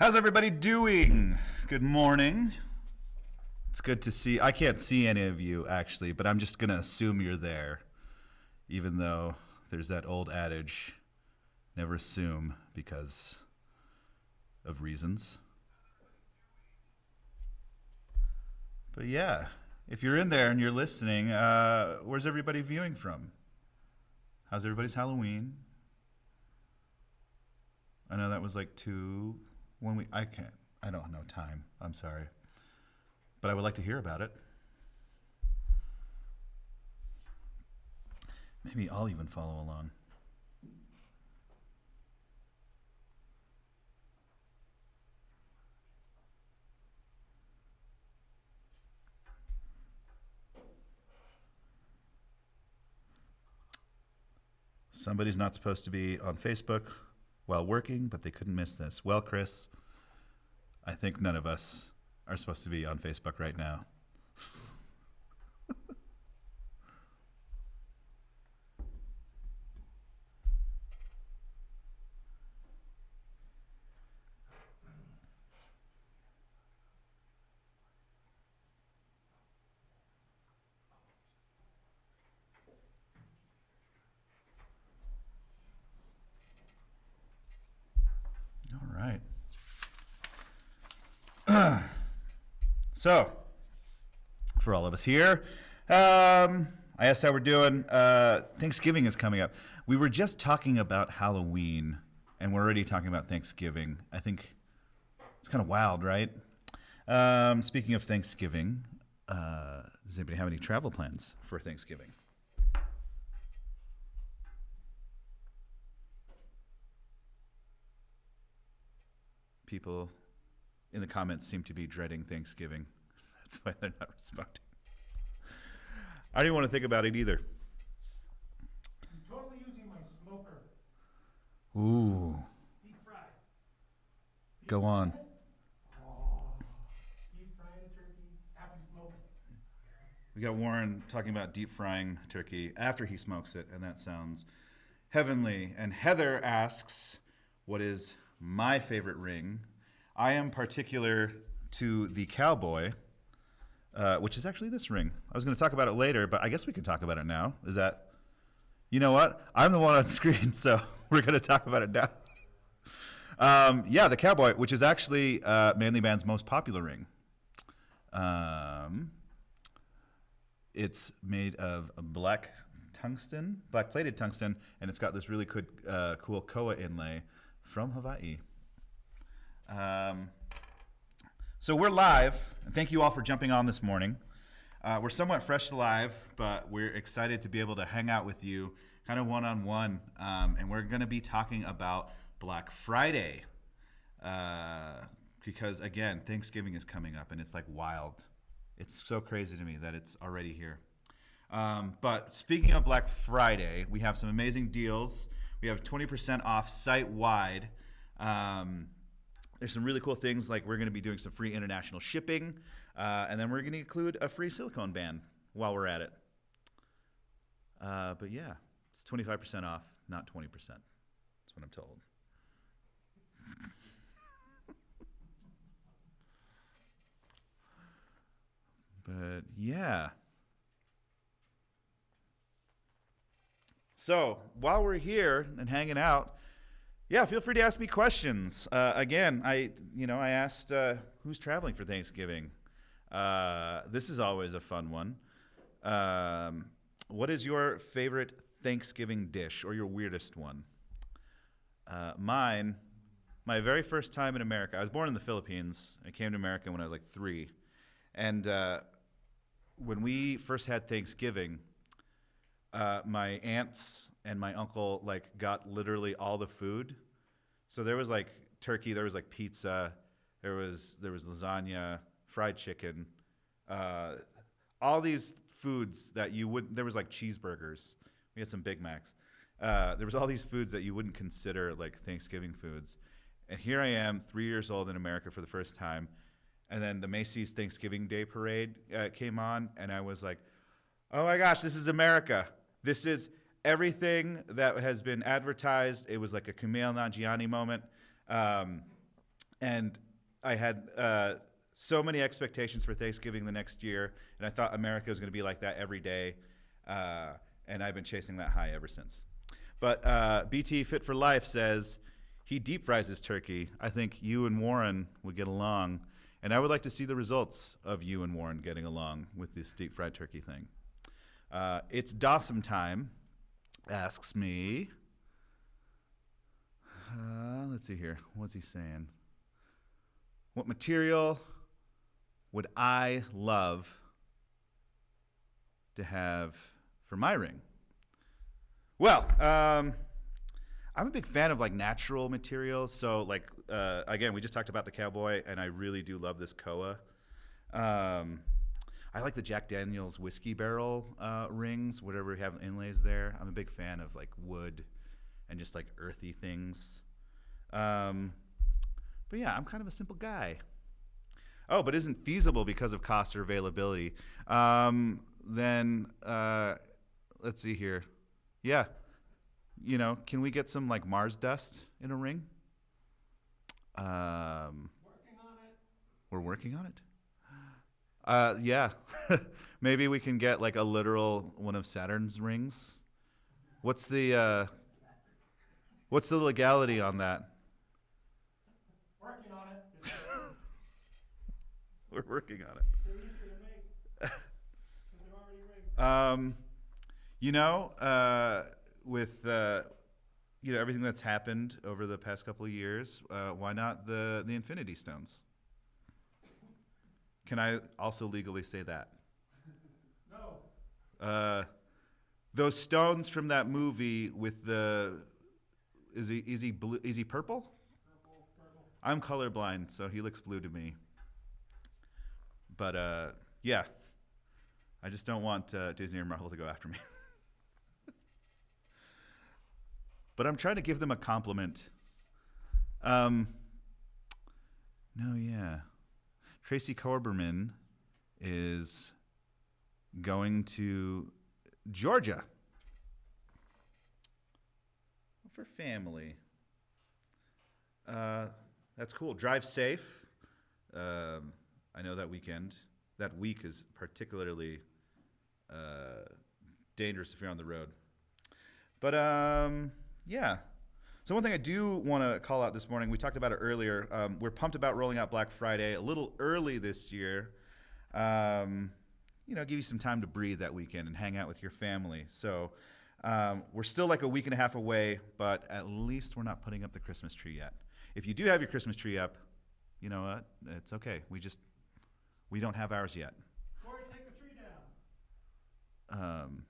How's everybody doing? Good morning. It's good to see. I can't see any of you actually, but I'm just going to assume you're there. Even though there's that old adage, never assume because of reasons. But yeah, if you're in there and you're listening, where's everybody viewing from? How's everybody's Halloween? I know that was like 1 week. I don't know time. I'm sorry. But I would like to hear about it. Maybe I'll even follow along. Somebody's not supposed to be on Facebook while working, but they couldn't miss this. Well, Chris, I think none of us are supposed to be on Facebook right now. All right. So, for all of us here, I asked how we're doing. Thanksgiving is coming up. We were just talking about Halloween, and we're already talking about Thanksgiving. I think it's kind of wild, right? Speaking of Thanksgiving, does anybody have any travel plans for Thanksgiving? People in the comments seem to be dreading Thanksgiving. That's why they're not responding. I don't even want to think about it either. I'm totally using my smoker. Ooh. Deep fry. Go on. Oh. Deep fry the turkey after you smoke it. We got Warren talking about deep frying turkey after he smokes it, and that sounds heavenly. And Heather asks, what is my favorite ring? I am particular to the cowboy, which is actually this ring. I was going to talk about it later, but I guess we can talk about it now. Is that, you know what? I'm the one on screen, so we're going to talk about it now. Yeah, the cowboy, which is actually Manly Band's most popular ring. It's made of black plated tungsten, and it's got this really cool koa inlay from Hawaii. So we're live, and thank you all for jumping on this morning. We're somewhat fresh to live, but we're excited to be able to hang out with you kind of one-on-one, and we're going to be talking about Black Friday because, again, Thanksgiving is coming up, and it's like wild. It's so crazy to me that it's already here. But speaking of Black Friday, we have some amazing deals. We have 20% off site-wide. There's some really cool things, like we're going to be doing some free international shipping, and then we're going to include a free silicone band while we're at it. But yeah, it's 25% off, not 20%. That's what I'm told. But yeah. So while we're here and hanging out, yeah, feel free to ask me questions. Again, I asked who's traveling for Thanksgiving. This is always a fun one. What is your favorite Thanksgiving dish or your weirdest one? Mine, my very first time in America. I was born in the Philippines. I came to America when I was like 3. And when we first had Thanksgiving, my aunts and my uncle got literally all the food. So there was like turkey, there was like pizza, there was lasagna, fried chicken, all these foods that you wouldn't. There was like cheeseburgers. We had some Big Macs. There was all these foods that you wouldn't consider like Thanksgiving foods. And here I am, 3 years old in America for the first time. And then the Macy's Thanksgiving Day Parade came on, and I was like, oh my gosh, this is America. This is everything that has been advertised. It was like a Kumail Nanjiani moment. And I had so many expectations for Thanksgiving the next year, and I thought America was going to be like that every day, and I've been chasing that high ever since. But BT Fit for Life says he deep fries his turkey. I think you and Warren would get along, and I would like to see the results of you and Warren getting along with this deep fried turkey thing. It's Dawson time. Asks me. Let's see here. What's he saying? What material would I love to have for my ring? Well, I'm a big fan of like natural materials. So like again, we just talked about the cowboy, and I really do love this koa. I like the Jack Daniel's whiskey barrel rings, whatever we have inlays there. I'm a big fan of like wood and just like earthy things. But yeah, I'm kind of a simple guy. Oh, but isn't feasible because of cost or availability. Then let's see here. Yeah, you know, can we get some like Mars dust in a ring? Working on it. We're working on it. Yeah, maybe we can get like a literal one of Saturn's rings. What's the legality on that? Working on it. We're working on it. They're easier to make. 'Cause they're already rigged. You know, with you know everything that's happened over the past couple of years, why not the Infinity Stones? Can I also legally say that? No. Those stones from that movie with the is he blue? Is he purple? Purple. I'm colorblind, so he looks blue to me. But yeah, I just don't want Disney or Marvel to go after me. But I'm trying to give them a compliment. No, yeah. Tracy Corberman is going to Georgia for family. That's cool. Drive safe. I know that week is particularly dangerous if you're on the road. But yeah. So one thing I do want to call out this morning, we talked about it earlier. We're pumped about rolling out Black Friday a little early this year. You know, give you some time to breathe that weekend and hang out with your family. So we're still like a week and a half away, but at least we're not putting up the Christmas tree yet. If you do have your Christmas tree up, you know what? It's okay. We don't have ours yet. Corey, take the tree down.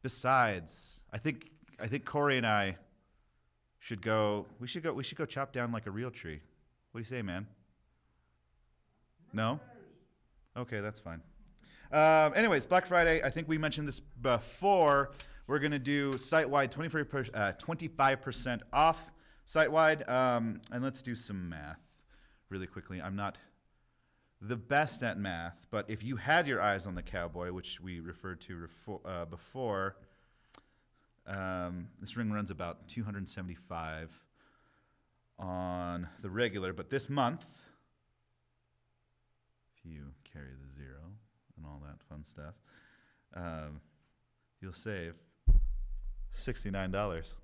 Besides, I think Corey and I should go. We should go chop down like a real tree. What do you say, man? No? Okay, that's fine. Anyways, Black Friday. I think we mentioned this before. We're gonna do site-wide 25% off site-wide. And let's do some math really quickly. I'm not the best at math, but if you had your eyes on the cowboy, which we referred to before, this ring runs about $275 on the regular, but this month, if you carry the zero and all that fun stuff, you'll save $69.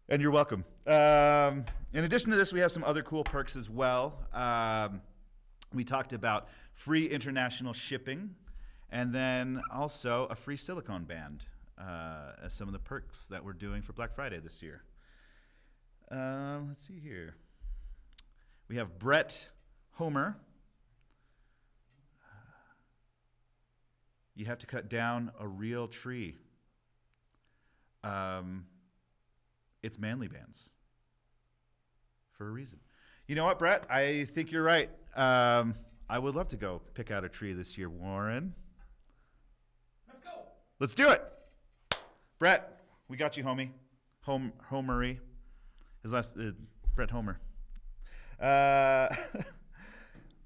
And you're welcome. In addition to this, we have some other cool perks as well. We talked about free international shipping, and then also a free silicone band as some of the perks that we're doing for Black Friday this year. Let's see here. We have Brett Homer. You have to cut down a real tree. It's manly bands for a reason. You know what, Brett? I think you're right. I would love to go pick out a tree this year, Warren. Let's go. Let's do it. Brett, we got you, homie. Homery. His last, Brett Homer.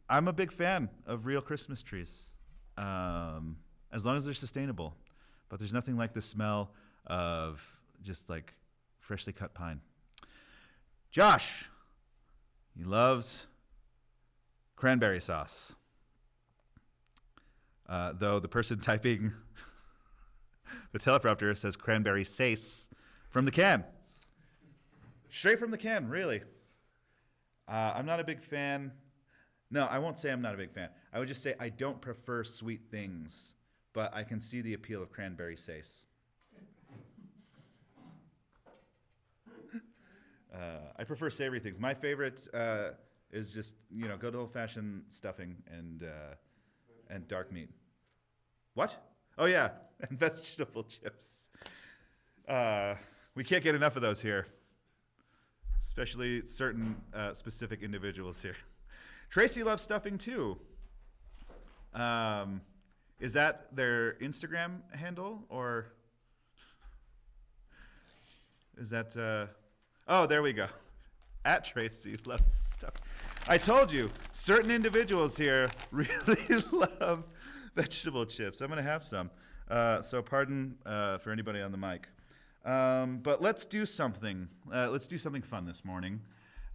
I'm a big fan of real Christmas trees, as long as they're sustainable. But there's nothing like the smell of just like freshly cut pine. Josh, he loves cranberry sauce. Though the person typing the teleprompter says cranberry sauce from the can. Straight from the can, really. I'm not a big fan. No, I won't say I'm not a big fan. I would just say I don't prefer sweet things, but I can see the appeal of cranberry sauce. I prefer savory things. My favorite is just good old-fashioned stuffing and dark meat. What? Oh yeah, and vegetable chips. We can't get enough of those here, especially certain specific individuals here. Tracy loves stuffing too. Is that their Instagram handle or is that? Oh, there we go. At Tracy loves stuff. I told you, certain individuals here really love vegetable chips. I'm going to have some. So pardon for anybody on the mic. But let's do something. Let's do something fun this morning.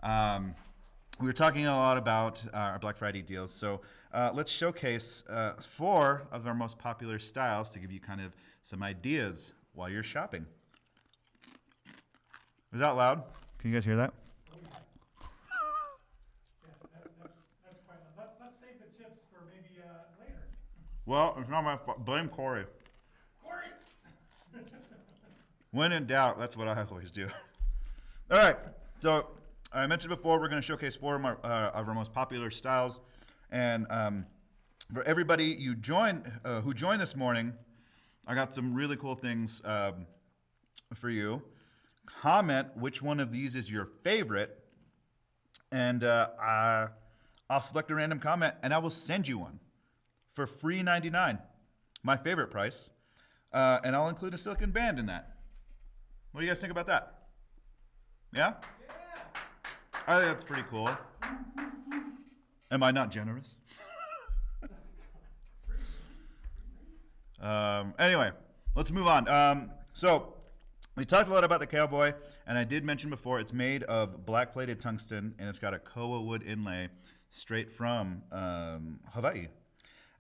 We were talking a lot about our Black Friday deals. So let's showcase 4 of our most popular styles to give you kind of some ideas while you're shopping. Is that loud? Can you guys hear that? Oh, yeah. That's quite loud. Let's save the chips for maybe later. Well, it's not my fault. Blame Corey. Corey! When in doubt, that's what I always do. All right. So I mentioned before we're going to showcase 4 of our most popular styles. And for everybody who joined this morning, I got some really cool things for you. Comment which one of these is your favorite, and I'll select a random comment, and I will send you one for free $99, my favorite price, and I'll include a silicone band in that. What do you guys think about that? Yeah? Yeah. I think that's pretty cool. Am I not generous? Anyway, let's move on. So we talked a lot about the cowboy, and I did mention before it's made of black-plated tungsten, and it's got a koa wood inlay straight from Hawaii.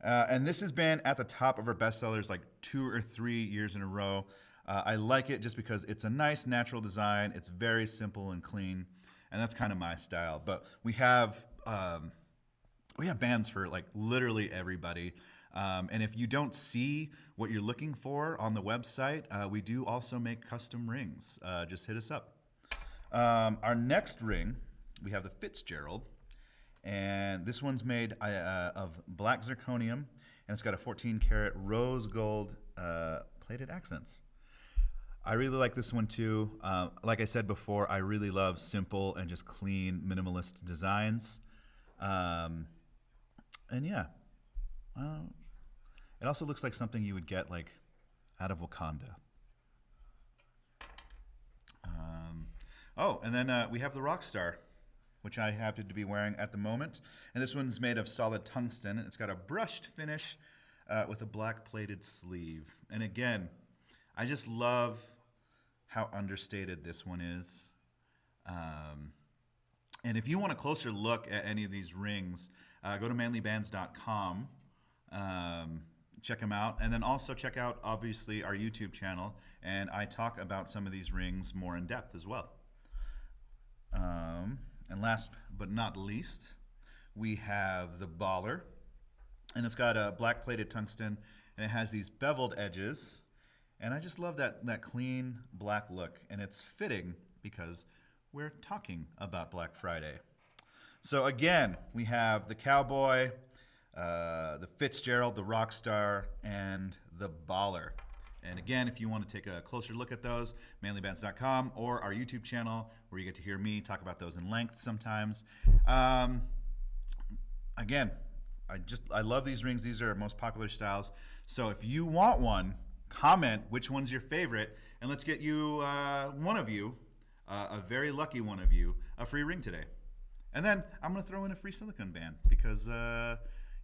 And this has been at the top of our bestsellers like 2 or 3 years in a row. I like it just because it's a nice natural design. It's very simple and clean, and that's kind of my style. But we have bands for like literally everybody. And if you don't see what you're looking for on the website, we do also make custom rings. Just hit us up. Our next ring, we have the Fitzgerald. And this one's made of black zirconium. And it's got a 14-karat rose gold plated accents. I really like this one too. Like I said before, I really love simple and just clean, minimalist designs. And yeah. It also looks like something you would get like out of Wakanda. And then we have the Rockstar, which I happen to be wearing at the moment. And this one's made of solid tungsten. And it's got a brushed finish with a black plated sleeve. And again, I just love how understated this one is. And if you want a closer look at any of these rings, go to manlybands.com. Check them out. And then also check out, obviously, our YouTube channel. And I talk about some of these rings more in depth as well. And last but not least, we have the Baller. And it's got a black plated tungsten, and it has these beveled edges. And I just love that clean black look. And it's fitting because we're talking about Black Friday. So again, we have the Cowboy, the Fitzgerald, the Rockstar, and the Baller. And again, if you want to take a closer look at those, manlybands.com or our YouTube channel, where you get to hear me talk about those in length sometimes. Again, I love these rings. These are our most popular styles. So if you want one, comment which one's your favorite, and let's get you, one of you, a very lucky one of you, a free ring today. And then I'm going to throw in a free silicone band because,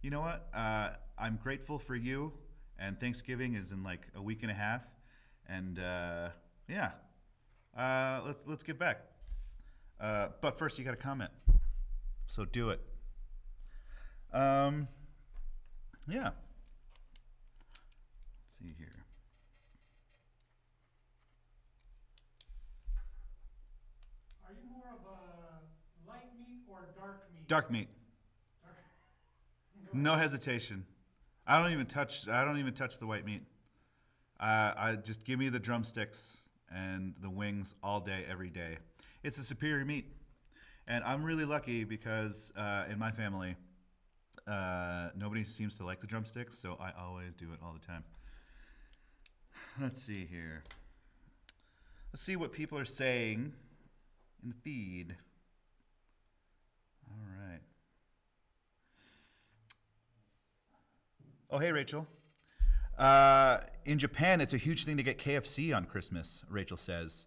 you know what? I'm grateful for you, and Thanksgiving is in like a week and a half. And yeah, let's get back. But first, you got to comment. So do it. Yeah. Let's see here. Are you more of a light meat or dark meat? Dark meat. No hesitation. I don't even touch the white meat. I just give me the drumsticks and the wings all day, every day. It's the superior meat, and I'm really lucky because in my family, nobody seems to like the drumsticks, so I always do it all the time. Let's see here. Let's see what people are saying in the feed. All right. Oh, hey, Rachel. In Japan, it's a huge thing to get KFC on Christmas, Rachel says.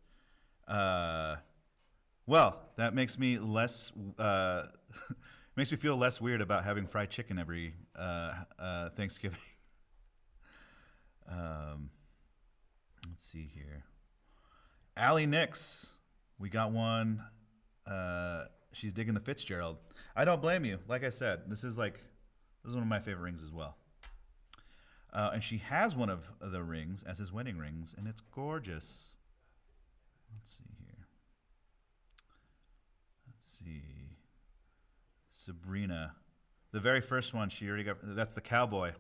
Well, that makes me makes me feel less weird about having fried chicken every Thanksgiving. Let's see here. Allie Nix, we got one. She's digging the Fitzgerald. I don't blame you. Like I said, this is one of my favorite rings as well. And she has one of the rings as his wedding rings, and it's gorgeous. Let's see here. Let's see. Sabrina. The very first one she already got, that's the cowboy.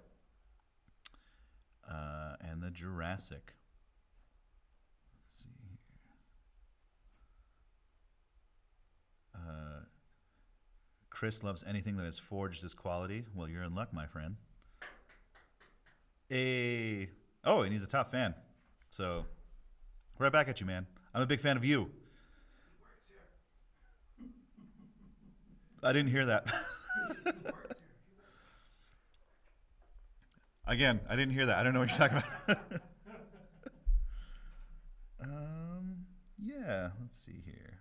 And the Jurassic. Let's see here. Chris loves anything that is forged this quality. Well, you're in luck, my friend. Oh, and he's a top fan. So, right back at you, man. I'm a big fan of you. He works here. I didn't hear that. He works here. Again, I didn't hear that. I don't know what you're talking about. Yeah, let's see here.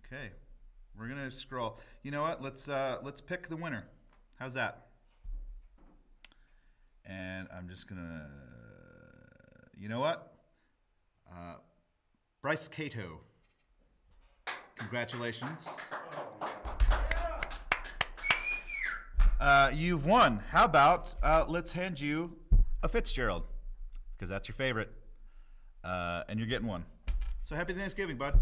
Okay. We're gonna scroll. You know what? Let's pick the winner. How's that? And I'm just gonna. You know what? Bryce Cato. Congratulations. You've won. How about let's hand you a Fitzgerald because that's your favorite, and you're getting one. So happy Thanksgiving, bud.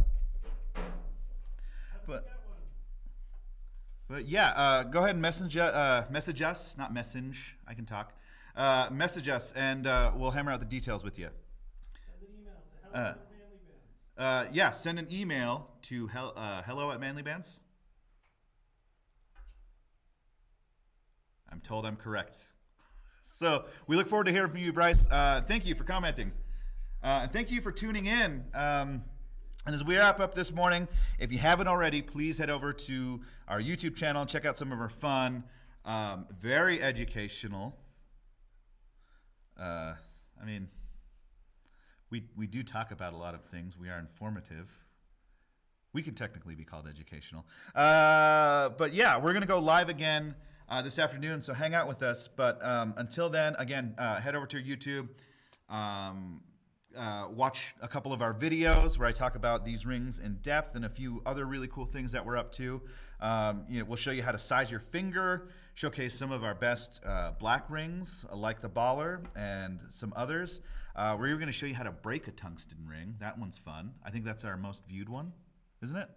But yeah, go ahead and message us, not message. I can talk. Message us, and we'll hammer out the details with you. Send an email to hello@manlybands. Yeah, send an email to hello@manlybands. I'm told I'm correct. So we look forward to hearing from you, Bryce. Thank you for commenting. And thank you for tuning in. And as we wrap up this morning, if you haven't already, please head over to our YouTube channel and check out some of our fun, very educational. We do talk about a lot of things. We are informative. We can technically be called educational. But yeah, we're going to go live again this afternoon, so hang out with us. But until then, again, head over to YouTube. Watch a couple of our videos where I talk about these rings in depth and a few other really cool things that we're up to. We'll show you how to size your finger, showcase some of our best black rings like the Baller and some others. We're even going to show you how to break a tungsten ring. That one's fun. I think that's our most viewed one, isn't it?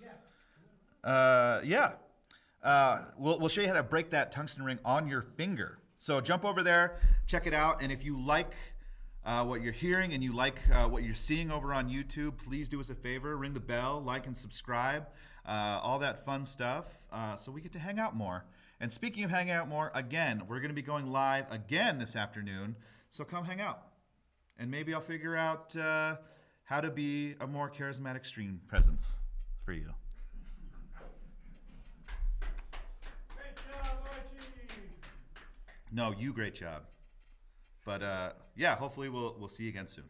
Yes. Yeah. We'll show you how to break that tungsten ring on your finger. So jump over there, check it out, and if you like what you're hearing and you like what you're seeing over on YouTube, please do us a favor, ring the bell, like and subscribe, all that fun stuff, so we get to hang out more. And speaking of hanging out more, again, we're going to be going live again this afternoon, so come hang out. And maybe I'll figure out how to be a more charismatic stream presence for you. Great job, Archie. No, you great job. But yeah, hopefully we'll see you again soon.